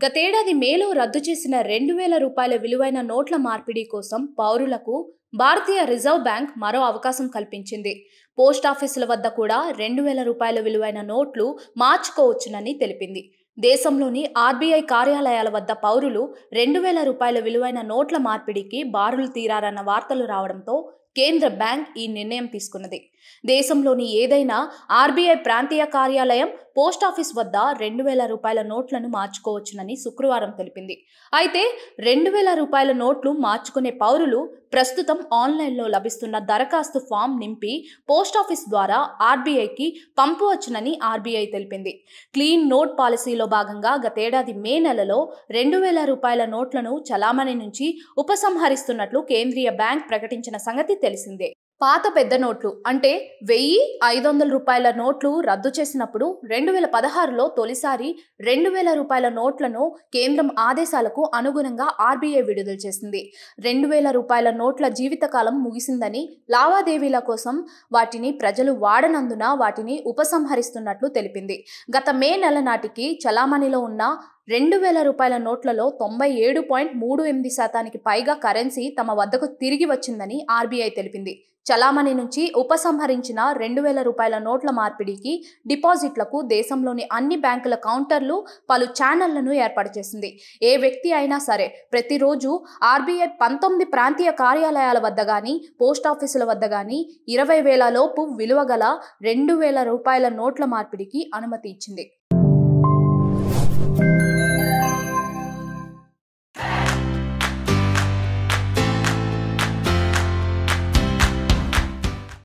గతేడాది మేలో రద్దు చేసిన 2,000 రూపాయల విలువైన నోట్ల మార్పిడి కోసం పౌరులకు భారతీయ రిజర్వ్ బ్యాంక్ మరో అవకాశం కల్పించింది. పోస్టాఫీసుల వద్ద కూడా 2,000 రూపాయల విలువైన నోట్లు మార్చుకోవచ్చునని తెలిపింది. దేశంలోని ఆర్బీఐ కార్యాలయాల వద్ద పౌరులు 2,000 రూపాయల విలువైన నోట్ల మార్పిడికి బారులు తీరారన్న వార్తలు రావడంతో కేంద్ర బ్యాంక్ ఈ నిర్ణయం తీసుకున్నది. దేశంలోని ఏదైనా ఆర్బీఐ ప్రాంతీయ కార్యాలయం, పోస్టాఫీస్ వద్ద 2,000 రూపాయల నోట్లను మార్చుకోవచ్చునని శుక్రవారం తెలిపింది. అయితే 2,000 రూపాయల నోట్లు మార్చుకునే పౌరులు ప్రస్తుతం ఆన్లైన్లో లభిస్తున్న దరఖాస్తు ఫామ్ నింపి పోస్టాఫీస్ ద్వారా ఆర్బీఐకి పంపవచ్చునని ఆర్బీఐ తెలిపింది. క్లీన్ నోట్ పాలసీలో భాగంగా గతేడాది మే నెలలో 2,000 రూపాయల నోట్లను చలామణి నుంచి ఉపసంహరిస్తున్నట్లు కేంద్రీయ బ్యాంక్ ప్రకటించిన సంగతి తెలిసిందే. పాత పెద్ద నోట్లు అంటే 1,500 రూపాయల నోట్లు రద్దు చేసినప్పుడు 2016లో తొలిసారి 2,000 రూపాయల నోట్లను కేంద్రం ఆదేశాలకు అనుగుణంగా ఆర్బీఐ విడుదల చేసింది. 2,000 రూపాయల నోట్ల జీవితకాలం ముగిసిందని, లావాదేవీల కోసం వాటిని ప్రజలు వాడనందున వాటిని ఉపసంహరిస్తున్నట్లు తెలిపింది. గత మే నెల నాటికి చలామణిలో ఉన్న 2,000 రూపాయల నోట్లలో 97.38% పైగా కరెన్సీ తమ వద్దకు తిరిగి వచ్చిందని ఆర్బీఐ తెలిపింది. చలామణి నుంచి ఉపసంహరించిన 2,000 రూపాయల నోట్ల మార్పిడికి, డిపాజిట్లకు దేశంలోని అన్ని బ్యాంకుల కౌంటర్లు, పలు ఛానళ్లను ఏర్పాటు చేసింది. ఏ వ్యక్తి అయినా సరే ప్రతిరోజు ఆర్బీఐ 19 ప్రాంతీయ కార్యాలయాల వద్ద గానీ, పోస్టాఫీసుల వద్ద గానీ 20,000 లోపు విలువ గల 2,000 రూపాయల నోట్ల మార్పిడికి అనుమతి ఇచ్చింది.